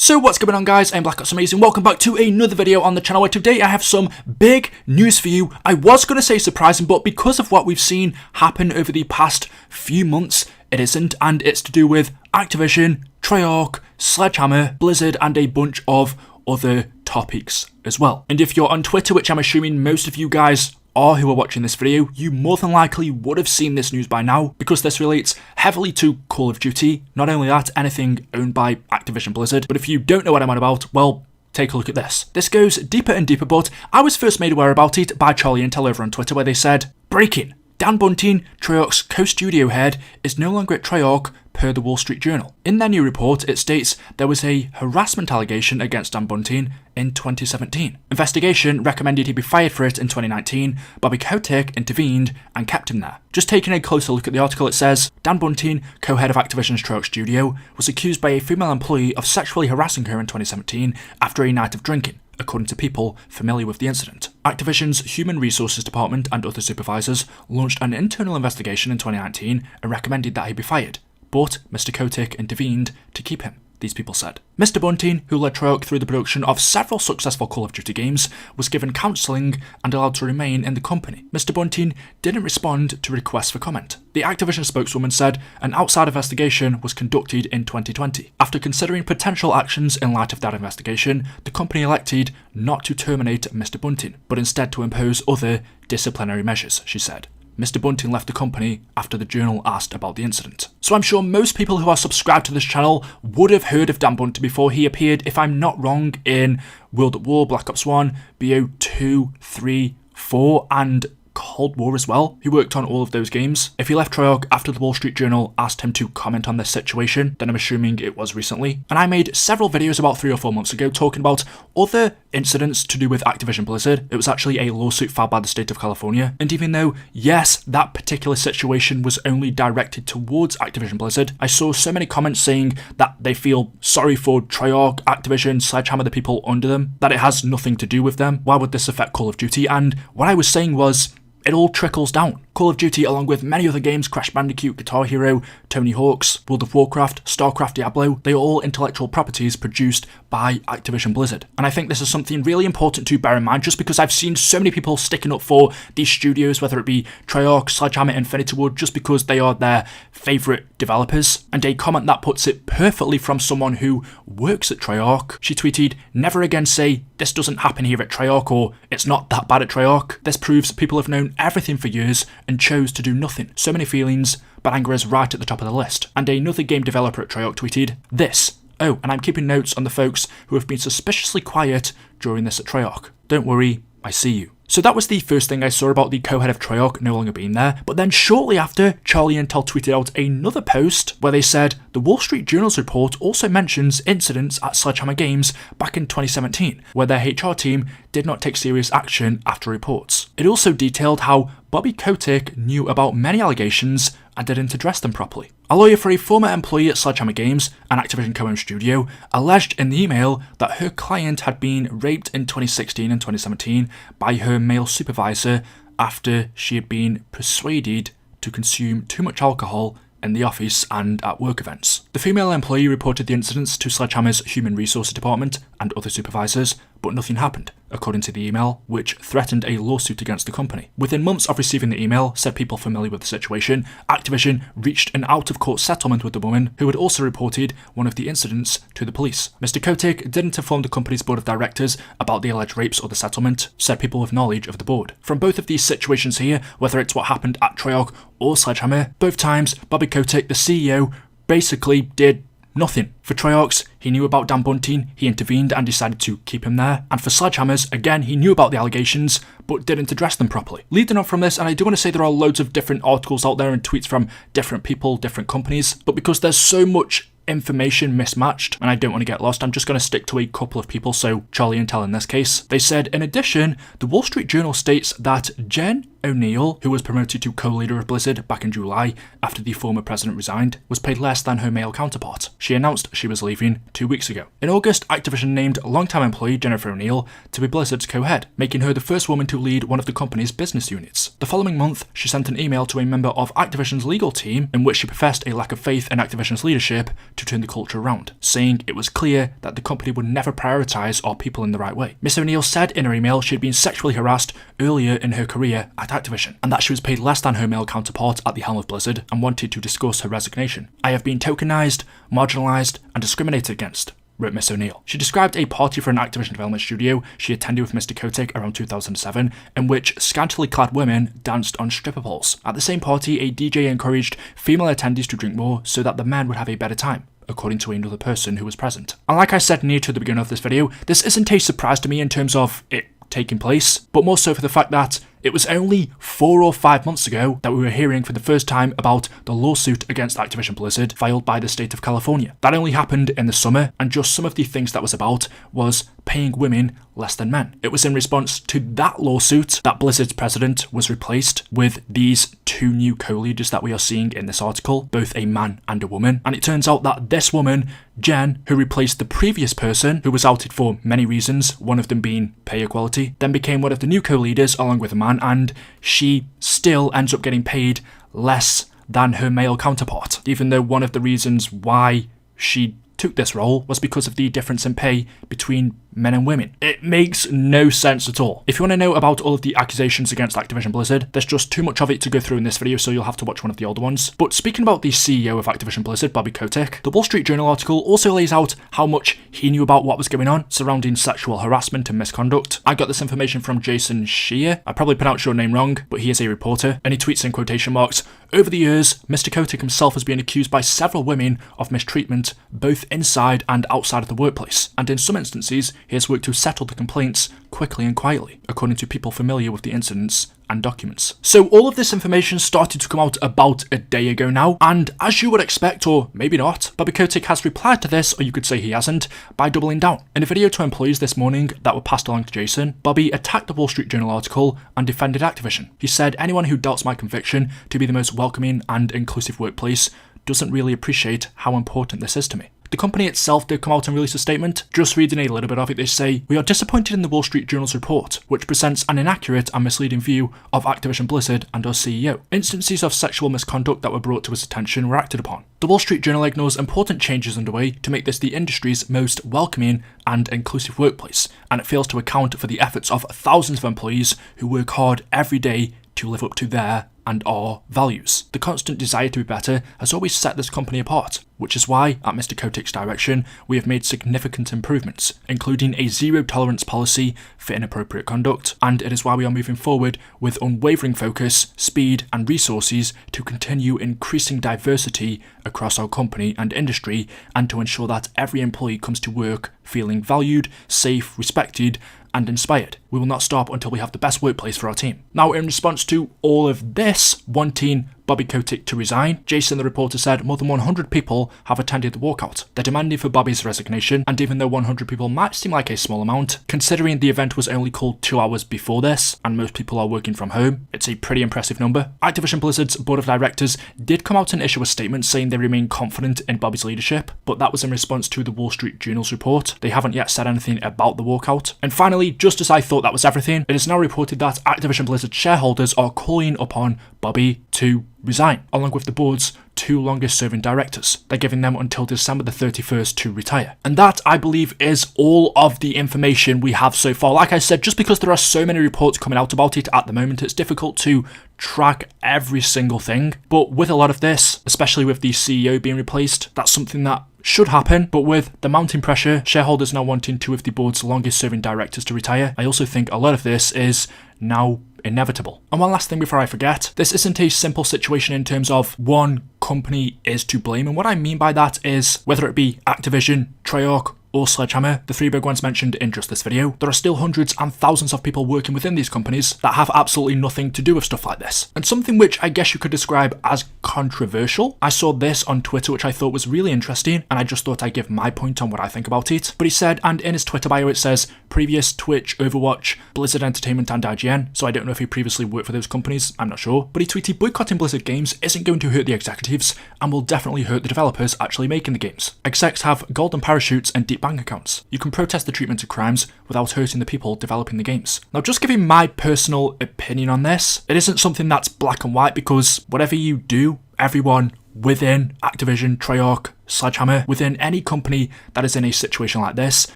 So what's going on, guys? I'm Amazing. Welcome back to another video on the channel where today I have some big news for you. I was going to say surprising, but because of what we've seen happen over the past few months, it isn't, and it's to do with Activision, Treyarch, Slesgehammer, Blizzard, and a bunch of other topics as well. And if you're on Twitter, which I'm assuming most of you guys are who are watching this video, you more than likely would have seen this news by now, because this relates heavily to Call of Duty. Not only that, anything owned by Activision Blizzard. But if you don't know what I'm on about, well, take a look at this. This goes deeper and deeper, but I was first made aware about it by Charlie Intel over on Twitter, where they said, breaking, Dan Bunting, Treyarch's co-studio head, is no longer at Treyarch, per the Wall Street Journal. In their new report, it states there was a harassment allegation against Dan Bunting in 2017. Investigation recommended he be fired for it in 2019. Bobby Kotick intervened and kept him there. Just taking a closer look at the article, it says, Dan Bunting, co-head of Activision's Treyarch studio, was accused by a female employee of sexually harassing her in 2017 after a night of drinking, according to people familiar with the incident. Activision's Human Resources Department and other supervisors launched an internal investigation in 2019 and recommended that he be fired. But Mr. Kotick intervened to keep him, these people said. Mr. Bunting, who led Treyarch through the production of several successful Call of Duty games, was given counselling and allowed to remain in the company. Mr. Bunting didn't respond to requests for comment. The Activision spokeswoman said an outside investigation was conducted in 2020. After considering potential actions in light of that investigation, the company elected not to terminate Mr. Bunting, but instead to impose other disciplinary measures, she said. Mr. Bunting left the company after the Journal asked about the incident. So I'm sure most people who are subscribed to this channel would have heard of Dan Bunting before. He appeared, if I'm not wrong, in World at War, Black Ops 1, BO2, 3, 4, and Cold War as well. He worked on all of those games. If he left Treyarch after the Wall Street Journal asked him to comment on this situation, then I'm assuming it was recently. And I made several videos about 3 or 4 months ago talking about other incidents to do with Activision Blizzard. It was actually a lawsuit filed by the state of California. And even though, yes, that particular situation was only directed towards Activision Blizzard, I saw so many comments saying that they feel sorry for Treyarch, Activision, Slesgehammer, the people under them, that it has nothing to do with them. Why would this affect Call of Duty? And what I was saying was, it all trickles down. Call of Duty, along with many other games, Crash Bandicoot, Guitar Hero, Tony Hawk's, World of Warcraft, StarCraft, Diablo, they are all intellectual properties produced by Activision Blizzard. And I think this is something really important to bear in mind, just because I've seen so many people sticking up for these studios, whether it be Treyarch, Slesgehammer, Infinity Ward, just because they are their favourite developers. And a comment that puts it perfectly from someone who works at Treyarch, she tweeted, "Never again say, this doesn't happen here at Treyarch," or "it's not that bad at Treyarch. This proves people have known everything for years and chose to do nothing. So many feelings, but anger is right at the top of the list." And another game developer at Treyarch tweeted this. "Oh, and I'm keeping notes on the folks who have been suspiciously quiet during this at Treyarch. Don't worry, I see you." So that was the first thing I saw about the co-head of Treyarch no longer being there. But then shortly after, Charlie Intel tweeted out another post where they said, the Wall Street Journal's report also mentions incidents at Slesgehammer Games back in 2017, where their HR team did not take serious action after reports. It also detailed how Bobby Kotick knew about many allegations and didn't address them properly. A lawyer for a former employee at Slesgehammer Games, an Activision co-owned studio, alleged in the email that her client had been raped in 2016 and 2017 by her male supervisor after she had been persuaded to consume too much alcohol in the office and at work events. The female employee reported the incidents to Slesgehammer's Human Resources Department and other supervisors, but nothing happened, according to the email, which threatened a lawsuit against the company. Within months of receiving the email, said people familiar with the situation, Activision reached an out-of-court settlement with the woman, who had also reported one of the incidents to the police. Mr. Kotick didn't inform the company's board of directors about the alleged rapes or the settlement, said people with knowledge of the board. From both of these situations here, whether it's what happened at Treyarch or Slesgehammer, both times Bobby Kotick, the CEO, basically did nothing. For Treyarch's, he knew about Dan Bunting, he intervened and decided to keep him there. And for Slesgehammer's, again, he knew about the allegations, but didn't address them properly. Leading on from this, and I do want to say there are loads of different articles out there and tweets from different people, different companies, but because there's so much information mismatched, and I don't want to get lost, I'm just going to stick to a couple of people, so Charlie Intel in this case. They said, in addition, the Wall Street Journal states that Jen O'Neill, who was promoted to co-leader of Blizzard back in July after the former president resigned, was paid less than her male counterpart. She announced she was leaving 2 weeks ago. In August, Activision named longtime employee Jennifer O'Neill to be Blizzard's co-head, making her the first woman to lead one of the company's business units. The following month, she sent an email to a member of Activision's legal team in which she professed a lack of faith in Activision's leadership to turn the culture around, saying it was clear that the company would never prioritise our people in the right way. Miss O'Neill said in her email she had been sexually harassed earlier in her career at Activision, and that she was paid less than her male counterpart at the helm of Blizzard and wanted to discuss her resignation. "I have been tokenised, marginalised and discriminated against," wrote Miss O'Neill. She described a party for an Activision development studio she attended with Mr. Kotick around 2007, in which scantily clad women danced on stripper poles. At the same party, a DJ encouraged female attendees to drink more so that the men would have a better time, according to another person who was present. And like I said near to the beginning of this video, this isn't a surprise to me in terms of it taking place, but more so for the fact that it was only 4 or 5 months ago that we were hearing for the first time about the lawsuit against Activision Blizzard filed by the state of California. That only happened in the summer, and just some of the things that was about was paying women less than men. It was in response to that lawsuit that Blizzard's president was replaced with these 2 new co-leaders that we are seeing in this article, both a man and a woman. And it turns out that this woman, Jen, who replaced the previous person, who was outed for many reasons, one of them being pay equality, then became one of the new co-leaders along with a man, and she still ends up getting paid less than her male counterpart, even though one of the reasons why she took this role was because of the difference in pay between men and women. It makes no sense at all. If you want to know about all of the accusations against Activision Blizzard, there's just too much of it to go through in this video, so you'll have to watch one of the older ones. But speaking about the CEO of Activision Blizzard, Bobby Kotick, the Wall Street Journal article also lays out how much he knew about what was going on surrounding sexual harassment and misconduct. I got this information from Jason Shear. I probably pronounced your name wrong, but he is a reporter, and he tweets in quotation marks, "Over the years, Mr. Kotick himself has been accused by several women of mistreatment, both inside and outside of the workplace, and in some instances, he has worked to settle the complaints quickly and quietly," according to people familiar with the incidents and documents. So all of this information started to come out about a day ago now, and as you would expect, or maybe not, Bobby Kotick has replied to this, or you could say he hasn't, by doubling down. In a video to employees this morning that were passed along to Jason, Bobby attacked the Wall Street Journal article and defended Activision. He said, "Anyone who doubts my conviction to be the most welcoming and inclusive workplace doesn't really appreciate how important this is to me." The company itself did come out and release a statement. Just reading a little bit of it, they say, "We are disappointed in the Wall Street Journal's report, which presents an inaccurate and misleading view of Activision Blizzard and our CEO. Instances of sexual misconduct that were brought to his attention were acted upon. The Wall Street Journal ignores important changes underway to make this the industry's most welcoming and inclusive workplace, and it fails to account for the efforts of thousands of employees who work hard every day to live up to their and our values. The constant desire to be better has always set this company apart, which is why, at Mr. Kotick's direction, we have made significant improvements, including a zero-tolerance policy for inappropriate conduct, and it is why we are moving forward with unwavering focus, speed, and resources to continue increasing diversity across our company and industry, and to ensure that every employee comes to work feeling valued, safe, respected, and inspired. We will not stop until we have the best workplace for our team." Now, in response to all of this, wanting Bobby Kotick to resign, Jason the reporter said more than 100 people have attended the walkout. They're demanding for Bobby's resignation, and even though 100 people might seem like a small amount, considering the event was only called 2 hours before this, and most people are working from home, it's a pretty impressive number. Activision Blizzard's board of directors did come out and issue a statement saying they remain confident in Bobby's leadership, but that was in response to the Wall Street Journal's report. They haven't yet said anything about the walkout. And finally, just as I thought that was everything, it is now reported that Activision Blizzard shareholders are calling upon Bobby to resign, along with the board's 2 longest serving directors. They're giving them until December the 31st to retire. And that, I believe, is all of the information we have so far. Like I said, just because there are so many reports coming out about it at the moment, it's difficult to track every single thing. But with a lot of this, especially with the CEO being replaced, that's something that should happen, but with the mounting pressure, shareholders now wanting 2 of the board's longest serving directors to retire, I also think a lot of this is now inevitable. And one last thing before I forget, this isn't a simple situation in terms of one company is to blame, and what I mean by that is whether it be Activision, Treyarch, or Slesgehammer, the 3 big ones mentioned in just this video, there are still hundreds and thousands of people working within these companies that have absolutely nothing to do with stuff like this. And something which I guess you could describe as controversial, I saw this on Twitter which I thought was really interesting, and I just thought I'd give my point on what I think about it. But he said, and in his Twitter bio it says, previous, Twitch, Overwatch, Blizzard Entertainment and IGN, so I don't know if he previously worked for those companies, I'm not sure, but he tweeted boycotting Blizzard games isn't going to hurt the executives and will definitely hurt the developers actually making the games. Execs have golden parachutes and deep bank accounts. You can protest the treatment of crimes without hurting the people developing the games. Now, just giving my personal opinion on this, it isn't something that's black and white, because whatever you do, everyone within Activision, Treyarch, Slesgehammer, within any company that is in a situation like this,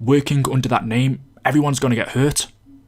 working under that name, everyone's going to get hurt,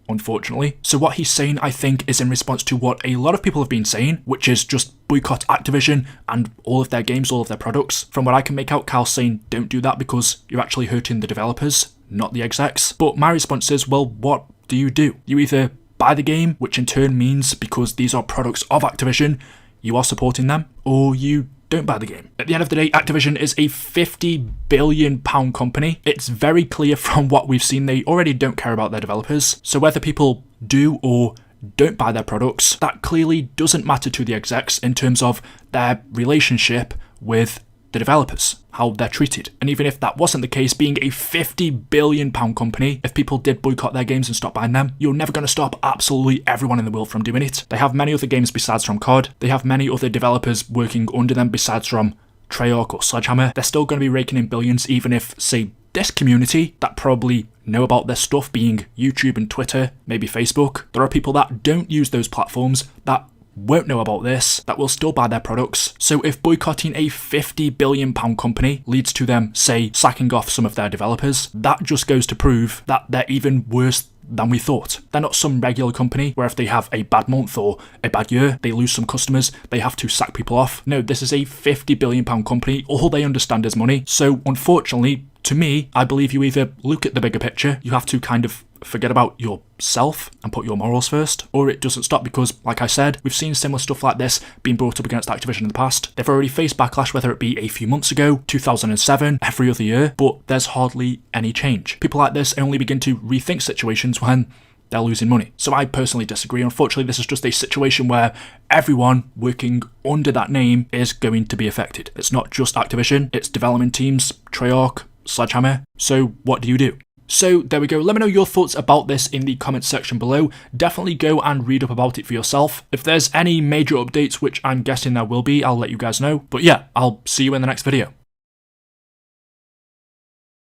unfortunately. So what he's saying, I think, is in response to what a lot of people have been saying, which is just boycott Activision and all of their games, all of their products. From what I can make out, Cal's saying don't do that because you're actually hurting the developers, not the execs. But my response is, well, what do? You either buy the game, which in turn means because these are products of Activision, you are supporting them, or you don't buy the game. At the end of the day, Activision is a £50 billion company. It's very clear from what we've seen they already don't care about their developers. So whether people do or don't buy their products, that clearly doesn't matter to the execs in terms of their relationship with the developers, how they're treated. And even if that wasn't the case, being a £50 billion company, if people did boycott their games and stop buying them, you're never going to stop absolutely everyone in the world from doing it. They have many other games besides from COD. They have many other developers working under them besides from Treyarch or Slesgehammer. They're still going to be raking in billions, even if, say, this community that probably know about their stuff, being YouTube and Twitter, maybe Facebook, there are people that don't use those platforms that won't know about this, that will still buy their products. So if boycotting a £50 billion company leads to them, say, sacking off some of their developers, that just goes to prove that they're even worse than we thought. They're not some regular company where if they have a bad month or a bad year, they lose some customers, they have to sack people off. No, this is a £50 billion company. All they understand is money. So unfortunately, to me, I believe you either look at the bigger picture, you have to kind of forget about yourself and put your morals first, or it doesn't stop because, like I said, we've seen similar stuff like this being brought up against Activision in the past. They've already faced backlash, whether it be a few months ago, 2007, every other year, but there's hardly any change. People like this only begin to rethink situations when they're losing money. So I personally disagree. Unfortunately, this is just a situation where everyone working under that name is going to be affected. It's not just Activision, it's development teams, Treyarch, Slesgehammer. So what do? So there we go. Let me know your thoughts about this in the comments section below. Definitely go and read up about it for yourself. If there's any major updates, which I'm guessing there will be, I'll let you guys know. But yeah, I'll see you in the next video.